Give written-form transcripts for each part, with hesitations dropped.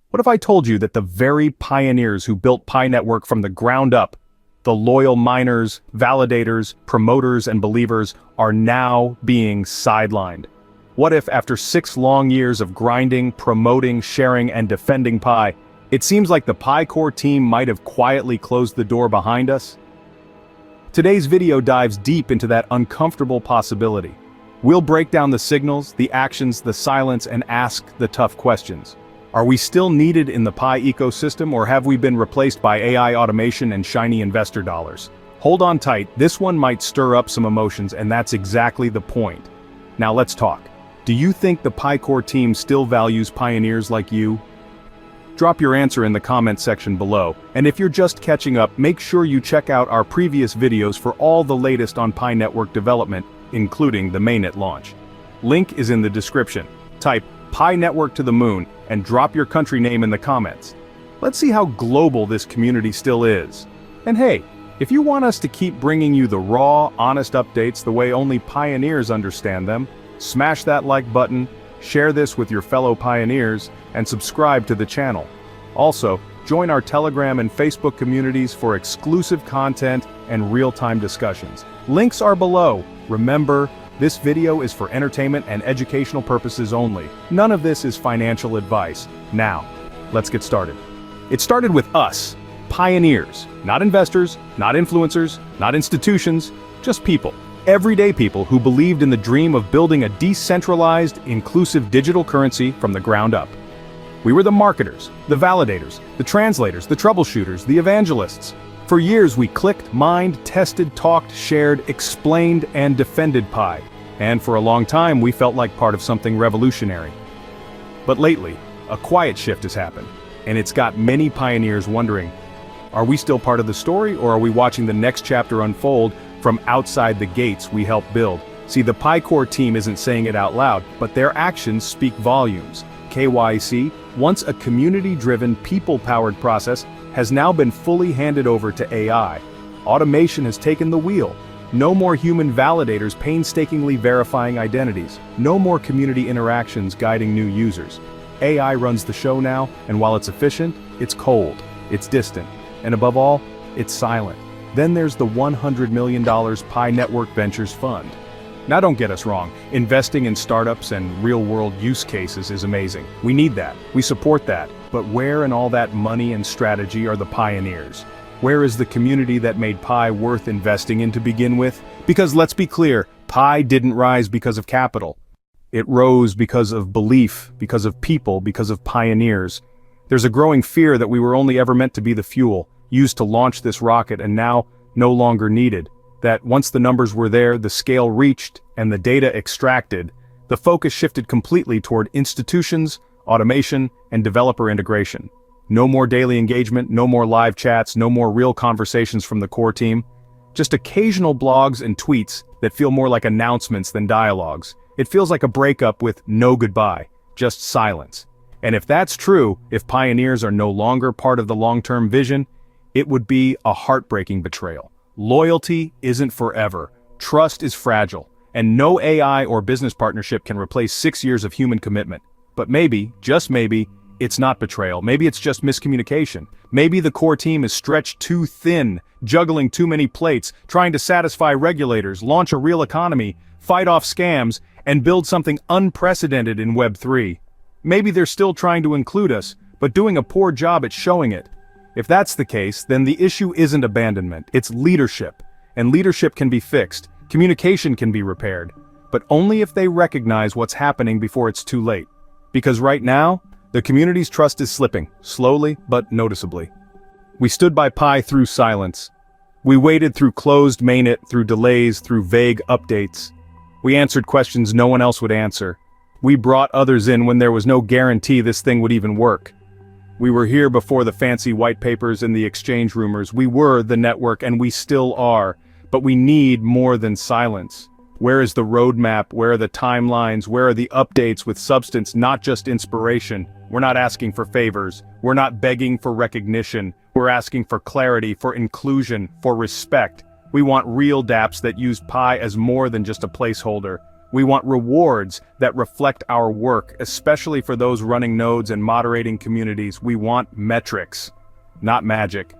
What if I told you that the very pioneers who built Pi Network from the ground up, the loyal miners, validators, promoters, and believers, are now being sidelined? What if, after 6 long years of grinding, promoting, sharing, and defending Pi, it seems like the Pi core team might have quietly closed the door behind us? Today's video dives deep into that uncomfortable possibility. We'll break down the signals, the actions, the silence, and ask the tough questions. Are we still needed in the Pi ecosystem, or have we been replaced by AI automation and shiny investor dollars? Hold on tight, this one might stir up some emotions, and that's exactly the point. Now let's talk. Do you think the Pi core team still values pioneers like you? Drop your answer in the comment section below, and if you're just catching up, make sure you check out our previous videos for all the latest on Pi Network development, including the mainnet launch. Link is in the description. Type Pi Network to the moon and drop your country name in the comments. Let's see how global this community still is. And hey, if you want us to keep bringing you the raw, honest updates the way only pioneers understand them, smash that like button, share this with your fellow pioneers, and subscribe to the channel. Also, join our Telegram and Facebook communities for exclusive content and real-time discussions. Links are below. Remember, this video is for entertainment and educational purposes only. None of this is financial advice. Now, let's get started. It started with us, pioneers, not investors, not influencers, not institutions, just people. Everyday people who believed in the dream of building a decentralized, inclusive digital currency from the ground up. We were the marketers, the validators, the translators, the troubleshooters, the evangelists. For years we clicked, mined, tested, talked, shared, explained, and defended Pi. And for a long time we felt like part of something revolutionary. But lately, a quiet shift has happened, and it's got many pioneers wondering, are we still part of the story, or are we watching the next chapter unfold from outside the gates we helped build? See, the Pi core team isn't saying it out loud, but their actions speak volumes. KYC, once a community-driven, people-powered process, has now been fully handed over to AI. Automation has taken the wheel. No more human validators painstakingly verifying identities. No more community interactions guiding new users. AI runs the show now, and while it's efficient, it's cold, it's distant, and above all, it's silent. Then there's the $100 million Pi Network Ventures Fund. Now don't get us wrong, investing in startups and real-world use cases is amazing. We need that, we support that, but where in all that money and strategy are the pioneers? Where is the community that made Pi worth investing in to begin with? Because let's be clear, Pi didn't rise because of capital. It rose because of belief, because of people, because of pioneers. There's a growing fear that we were only ever meant to be the fuel, used to launch this rocket and now no longer needed. That once the numbers were there, the scale reached, and the data extracted, the focus shifted completely toward institutions, automation, and developer integration. No more daily engagement, no more live chats, no more real conversations from the core team. Just occasional blogs and tweets that feel more like announcements than dialogues. It feels like a breakup with no goodbye, just silence. And if that's true, if pioneers are no longer part of the long-term vision, it would be a heartbreaking betrayal. Loyalty isn't forever, trust is fragile, and no AI or business partnership can replace 6 years of human commitment. But maybe, just maybe, it's not betrayal, maybe it's just miscommunication. Maybe the core team is stretched too thin, juggling too many plates, trying to satisfy regulators, launch a real economy, fight off scams, and build something unprecedented in Web3. Maybe they're still trying to include us, but doing a poor job at showing it. If that's the case, then the issue isn't abandonment, it's leadership. And leadership can be fixed, communication can be repaired, but only if they recognize what's happening before it's too late. Because right now, the community's trust is slipping, slowly but noticeably. We stood by Pi through silence. We waited through closed mainnet, through delays, through vague updates. We answered questions no one else would answer. We brought others in when there was no guarantee this thing would even work. We were here before the fancy white papers and the exchange rumors. We were the network, and we still are. But we need more than silence. Where is the roadmap? Where are the timelines? Where are the updates with substance, not just inspiration? We're not asking for favors. We're not begging for recognition. We're asking for clarity, for inclusion, for respect. We want real dApps that use Pi as more than just a placeholder. We want rewards that reflect our work, especially for those running nodes and moderating communities. We want metrics, not magic.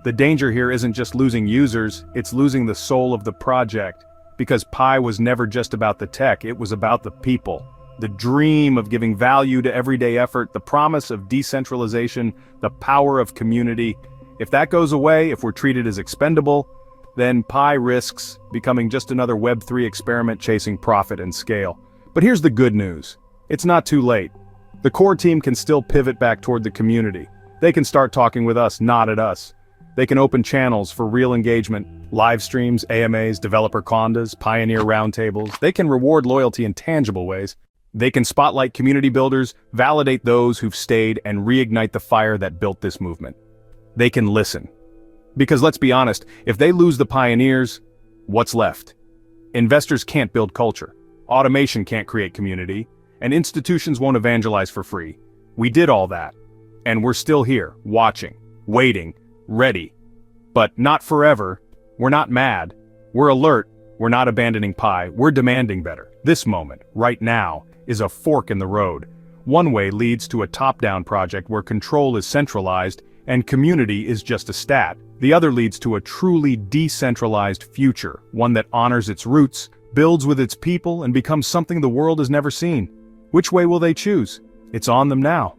The danger here isn't just losing users, it's losing the soul of the project. Because Pi was never just about the tech, it was about the people. The dream of giving value to everyday effort, the promise of decentralization, the power of community. If that goes away, if we're treated as expendable, then Pi risks becoming just another Web3 experiment chasing profit and scale. But here's the good news. It's not too late. The core team can still pivot back toward the community. They can start talking with us, not at us. They can open channels for real engagement, live streams, AMAs, developer condas, pioneer roundtables. They can reward loyalty in tangible ways. They can spotlight community builders, validate those who've stayed, and reignite the fire that built this movement. They can listen. Because let's be honest, if they lose the pioneers, what's left? Investors can't build culture. Automation can't create community. And institutions won't evangelize for free. We did all that. And we're still here, watching, waiting, ready. But not forever. We're not mad. We're alert. We're not abandoning Pi. We're demanding better. This moment, right now, is a fork in the road. One way leads to a top-down project where control is centralized and community is just a stat. The other leads to a truly decentralized future, one that honors its roots, builds with its people, and becomes something the world has never seen. Which way will they choose? It's on them now.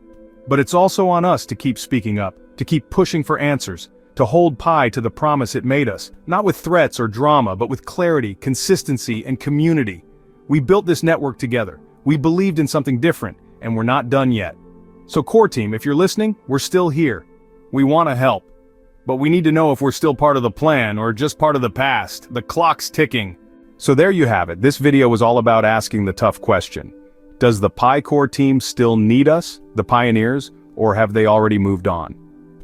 But it's also on us to keep speaking up, to keep pushing for answers, to hold Pi to the promise it made us, not with threats or drama, but with clarity, consistency, and community. We built this network together. We believed in something different, and we're not done yet. So core team, if you're listening, we're still here. We want to help. But we need to know if we're still part of the plan or just part of the past. The clock's ticking. So there you have it. This video was all about asking the tough question. Does the Pi core team still need us, the pioneers, or have they already moved on?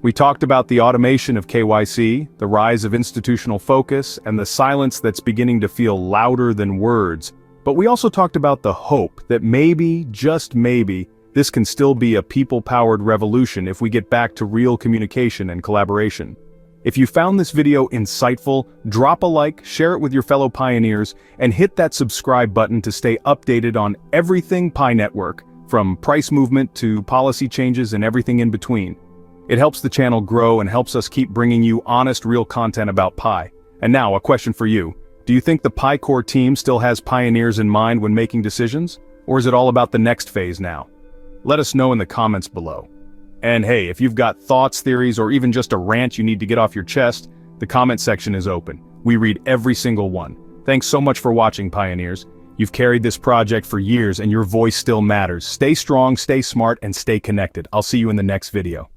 We talked about the automation of KYC, the rise of institutional focus, and the silence that's beginning to feel louder than words. But we also talked about the hope that maybe, just maybe, this can still be a people-powered revolution if we get back to real communication and collaboration. If you found this video insightful, drop a like, share it with your fellow pioneers, and hit that subscribe button to stay updated on everything Pi Network, from price movement to policy changes and everything in between. It helps the channel grow and helps us keep bringing you honest, real content about Pi. And now, a question for you. Do you think the Pi core team still has pioneers in mind when making decisions? Or is it all about the next phase now? Let us know in the comments below. And hey, if you've got thoughts, theories, or even just a rant you need to get off your chest, the comment section is open. We read every single one. Thanks so much for watching, pioneers. You've carried this project for years and your voice still matters. Stay strong, stay smart, and stay connected. I'll see you in the next video.